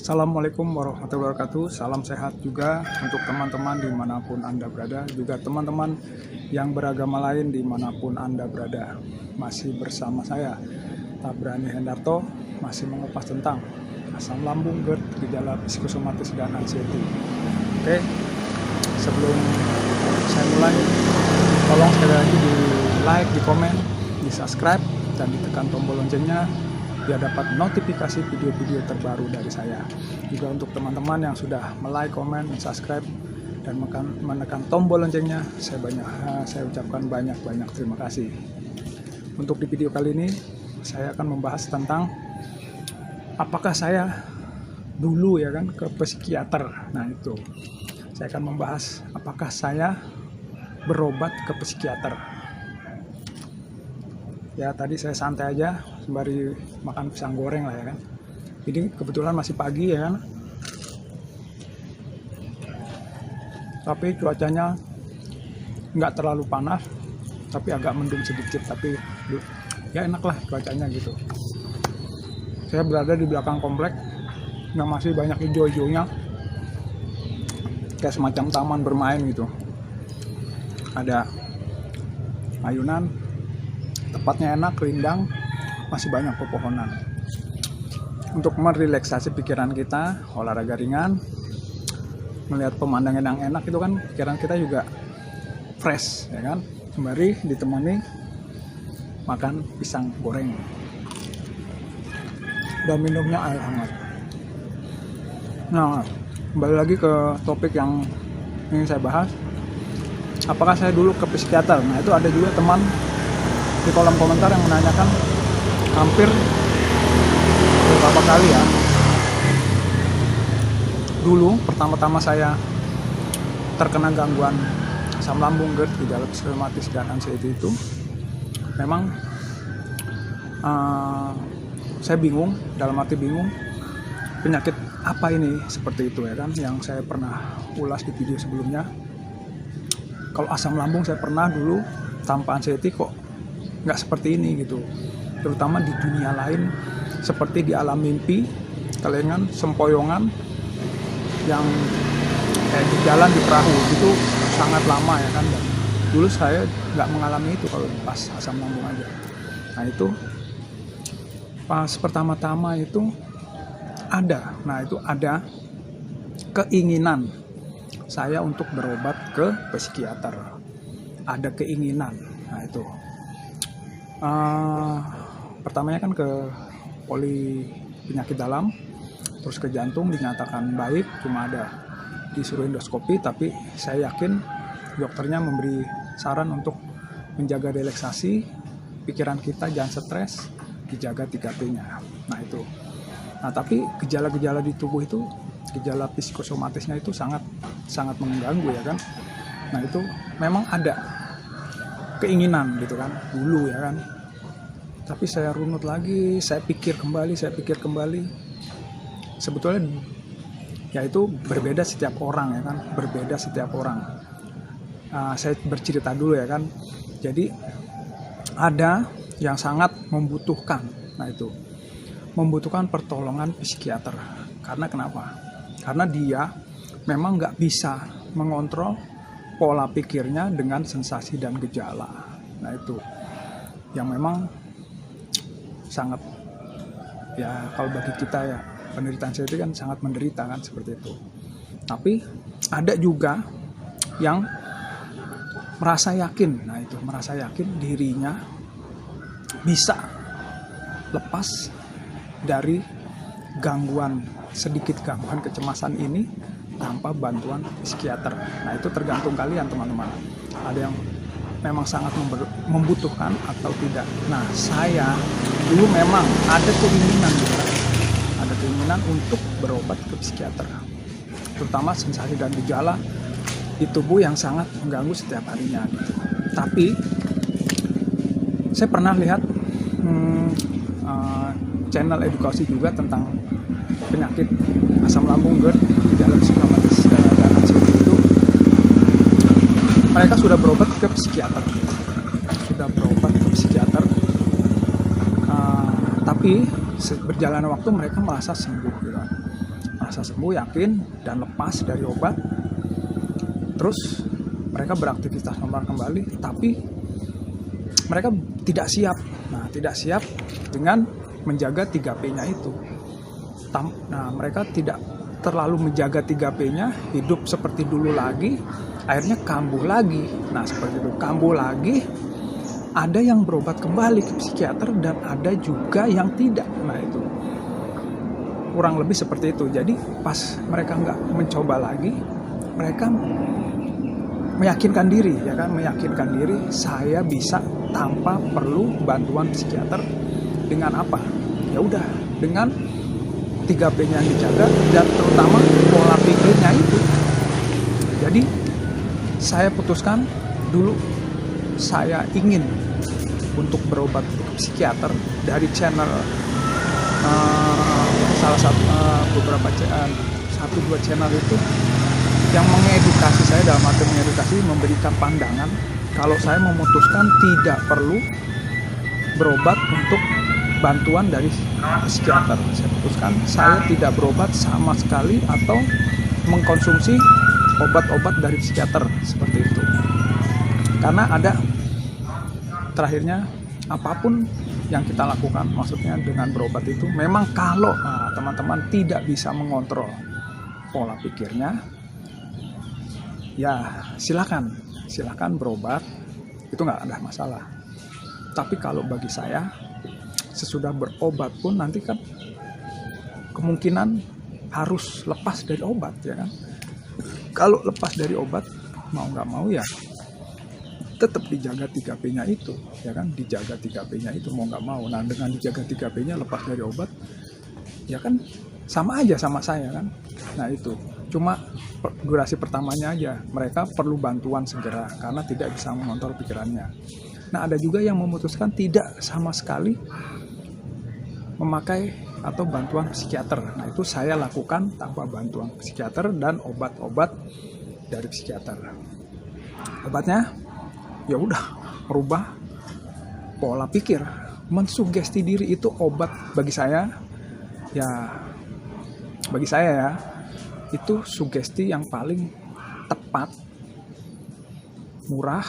Assalamualaikum warahmatullahi wabarakatuh. Salam sehat juga untuk teman-teman dimanapun Anda berada, juga teman-teman yang beragama lain dimanapun Anda berada. Masih bersama saya, Tabrani Hendarto, masih mengupas tentang asam lambung, GERD, gejala psikosomatis, dan anxiety. Oke, sebelum saya mulai, tolong sekali lagi di like, di komen, di subscribe, dan ditekan tombol loncengnya biar dapat notifikasi video-video terbaru dari saya. Juga untuk teman-teman yang sudah like, komen, subscribe, dan menekan tombol loncengnya, saya ucapkan banyak-banyak terima kasih. Untuk di video kali ini, saya akan membahas tentang apakah saya dulu ke psikiater. Nah itu, saya akan membahas apakah saya berobat ke psikiater. Ya tadi saya santai aja sembari makan pisang goreng lah ya kan. Ini kebetulan masih pagi ya kan. Tapi cuacanya nggak terlalu panas, tapi agak mendung sedikit. Tapi ya enak lah cuacanya gitu. Saya berada di belakang komplek yang masih banyak hijau-hijaunya, kayak semacam taman bermain gitu. Ada ayunan, tempatnya enak, rindang, masih banyak pepohonan. Untuk merelaksasi pikiran kita, olahraga ringan, melihat pemandangan yang enak itu kan pikiran kita juga fresh ya kan. Sembari ditemani makan pisang goreng dan minumnya air hangat. Nah, kembali lagi ke topik yang ingin saya bahas. Apakah saya dulu ke psikiater? Nah, itu ada juga teman di kolom komentar yang menanyakan hampir beberapa kali ya. Dulu pertama-tama saya terkena gangguan asam lambung, GERD, gejala psikosomatis, dan anxiety itu memang saya bingung, dalam arti bingung penyakit apa ini seperti itu ya kan, yang saya pernah ulas di video sebelumnya. Kalau asam lambung saya pernah dulu, tanpa anxiety kok nggak seperti ini gitu, terutama di dunia lain seperti di alam mimpi, kelengan, sempoyongan yang kayak di jalan di perahu itu sangat lama ya kan. Dan dulu saya nggak mengalami itu kalau pas asam lambung aja. Nah itu pas pertama-tama itu ada keinginan saya untuk berobat ke psikiater, ada keinginan. Nah itu pertamanya kan ke poli penyakit dalam, terus ke jantung dinyatakan baik, cuma ada disuruh endoskopi, tapi saya yakin dokternya memberi saran untuk menjaga relaksasi pikiran kita, jangan stres, dijaga 3P-nya. Nah itu. Nah tapi gejala-gejala di tubuh itu, gejala psikosomatisnya itu sangat mengganggu ya kan. Nah itu memang ada keinginan gitu kan dulu ya kan, tapi saya runut lagi, saya pikir kembali, sebetulnya ya itu berbeda setiap orang ya kan, berbeda setiap orang. Saya bercerita dulu ya kan. Jadi ada yang sangat membutuhkan, nah itu membutuhkan pertolongan psikiater. Karena kenapa? Karena dia memang nggak bisa mengontrol pola pikirnya dengan sensasi dan gejala. Nah itu yang memang sangat, ya kalau bagi kita ya penderita anxiety kan sangat menderita kan, seperti itu. Tapi ada juga yang merasa yakin, nah itu merasa yakin dirinya bisa lepas dari sedikit gangguan kecemasan ini tanpa bantuan psikiater. Nah itu tergantung kalian teman-teman, ada yang memang sangat membutuhkan atau tidak. Nah saya dulu memang ada keinginan untuk berobat ke psikiater, terutama sensasi dan gejala di tubuh yang sangat mengganggu setiap harinya gitu. Tapi saya pernah lihat channel edukasi juga tentang penyakit asam lambung, GERD, gejala psikosomatis, dan anxiety itu. Mereka sudah berobat ke psikiater, tapi berjalannya waktu mereka merasa sembuh gitu. merasa sembuh, yakin, dan lepas dari obat. Terus mereka beraktivitas normal kembali, tapi mereka tidak siap. Nah, tidak siap dengan menjaga 3P-nya itu. Nah, mereka tidak terlalu menjaga 3P-nya, hidup seperti dulu lagi, akhirnya kambuh lagi. Nah, seperti itu, kambuh lagi. Ada yang berobat kembali ke psikiater dan ada juga yang tidak. Nah, itu kurang lebih seperti itu. Jadi pas mereka nggak mencoba lagi, mereka meyakinkan diri, ya kan, meyakinkan diri saya bisa tanpa perlu bantuan psikiater. Dengan apa? Ya udah, dengan 3P-nya yang dijaga dan terutama pola pikirnya itu. Jadi saya putuskan dulu saya ingin untuk berobat ke psikiater dari channel salah satu beberapa satu dua channel itu yang mengedukasi saya, dalam arti mengedukasi, memberikan pandangan kalau saya memutuskan tidak perlu berobat untuk bantuan dari psikiater. Saya putuskan saya tidak berobat sama sekali atau mengkonsumsi obat-obat dari psikiater seperti itu. Karena ada terakhirnya apapun yang kita lakukan, maksudnya dengan berobat itu, memang kalau teman-teman tidak bisa mengontrol pola pikirnya, ya silakan berobat, itu nggak ada masalah. Tapi kalau bagi saya, sesudah berobat pun nanti kan kemungkinan harus lepas dari obat, ya kan. Kalau lepas dari obat, mau nggak mau ya tetap dijaga 3P-nya itu, ya kan, dijaga 3P-nya itu mau nggak mau. Nah, dengan dijaga 3P-nya lepas dari obat, ya kan sama aja sama saya kan. Nah, itu cuma durasi pertamanya aja mereka perlu bantuan segera karena tidak bisa mengontrol pikirannya. Nah, ada juga yang memutuskan tidak sama sekali memakai atau bantuan psikiater. Nah, itu saya lakukan tanpa bantuan psikiater dan obat-obat dari psikiater. Obatnya ya udah merubah pola pikir, mensugesti diri. Itu obat bagi saya ya, itu sugesti yang paling tepat, murah,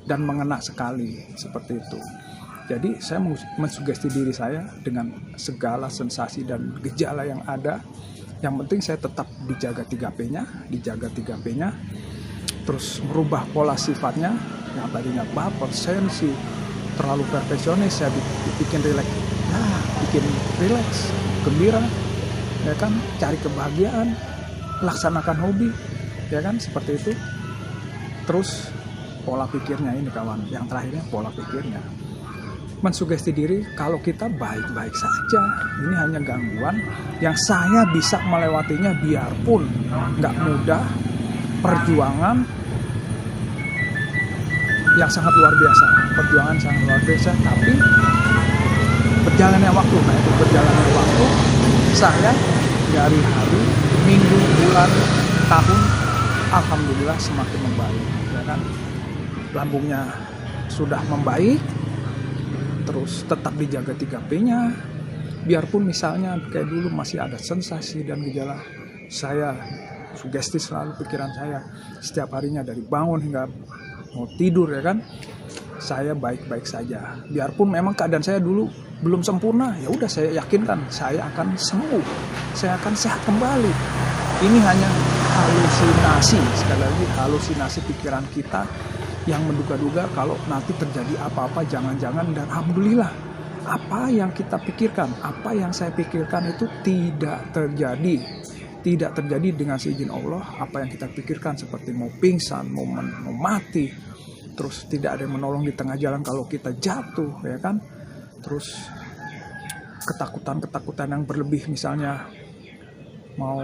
dan mengena sekali seperti itu. Jadi saya mensugesti diri saya dengan segala sensasi dan gejala yang ada. Yang penting saya tetap dijaga 3P-nya, terus merubah pola sifatnya. Yang tadinya baper, sensi, terlalu perfeksionis, saya bikin rileks, gembira, ya kan, cari kebahagiaan, laksanakan hobi, ya kan, seperti itu. Terus pola pikirnya ini kawan, yang terakhirnya pola pikirnya, mensugesti diri kalau kita baik-baik saja, ini hanya gangguan yang saya bisa melewatinya, biarpun nggak mudah, perjuangan yang sangat luar biasa, tapi berjalannya waktu. Nah, itu berjalannya waktu, saya dari hari, minggu, bulan, tahun, alhamdulillah semakin membaik, ya kan. Lambungnya sudah membaik, terus tetap dijaga 3P-nya, biarpun misalnya kayak dulu masih ada sensasi dan gejala, saya sugesti selalu pikiran saya setiap harinya, dari bangun hingga mau tidur, ya kan, saya baik-baik saja. Biarpun memang keadaan saya dulu belum sempurna, ya udah saya yakinkan saya akan sembuh, saya akan sehat kembali. Ini hanya halusinasi, sekali lagi halusinasi pikiran kita yang menduga-duga kalau nanti terjadi apa-apa, jangan-jangan, dan alhamdulillah apa yang kita pikirkan, apa yang saya pikirkan itu tidak terjadi dengan seizin Allah. Apa yang kita pikirkan seperti mau pingsan, mau mati, terus tidak ada yang menolong di tengah jalan kalau kita jatuh, ya kan, terus ketakutan yang berlebih, misalnya mau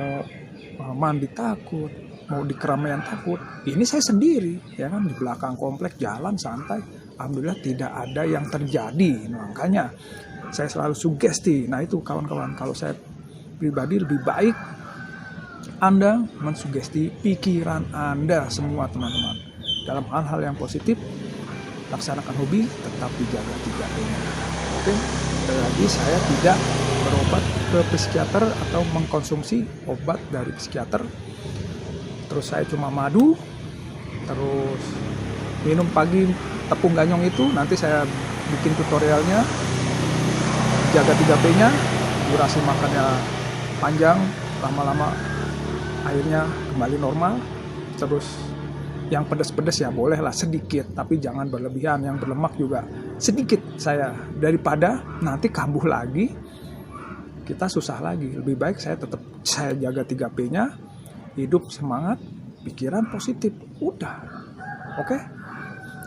mandi takut, mau di keramaian takut, ini saya sendiri, ya kan, di belakang komplek jalan santai, alhamdulillah tidak ada yang terjadi. Nah, makanya saya selalu sugesti. Nah, itu kawan-kawan, kalau saya pribadi lebih baik Anda mensugesti pikiran Anda semua, teman-teman, dalam hal-hal yang positif. Laksanakan hobi, tetap dijaga 3P-nya. Oke, lagi saya tidak berobat ke psikiater atau mengkonsumsi obat dari psikiater. Terus saya cuma madu, terus minum pagi tepung ganyong itu, nanti saya bikin tutorialnya, jaga 3P-nya, durasi makannya panjang, lama-lama airnya kembali normal. Terus yang pedas-pedas ya bolehlah sedikit, tapi jangan berlebihan. Yang berlemak juga sedikit saya, daripada nanti kambuh lagi, kita susah lagi. Lebih baik saya jaga 3P-nya, hidup semangat, pikiran positif, udah. Oke?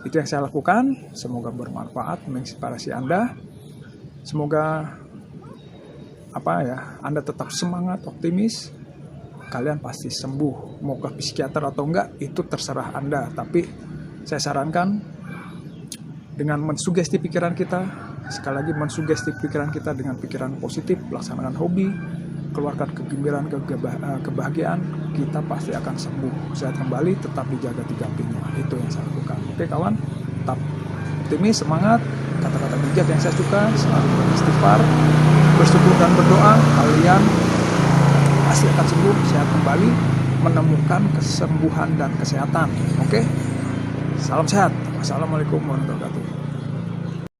Itu yang saya lakukan. Semoga bermanfaat, menginspirasi Anda. Semoga Anda tetap semangat, optimis. Kalian pasti sembuh. Mau ke psikiater atau enggak, itu terserah Anda. Tapi saya sarankan dengan mensugesti pikiran kita, sekali lagi mensugesti pikiran kita dengan pikiran positif, laksanakan hobi, keluarkan kegembiraan, kebahagiaan, kita pasti akan sembuh. Sehat kembali, tetap dijaga 3P-nya. Itu yang saya lakukan. Oke kawan, tetap optimis, semangat. Kata-kata bijak yang saya suka, selalu beristighfar, bersyukur dan berdoa, kalian pasti akan sembuh, sehat kembali, menemukan kesembuhan dan kesehatan. Oke? Salam sehat. Wassalamualaikum warahmatullahi wabarakatuh.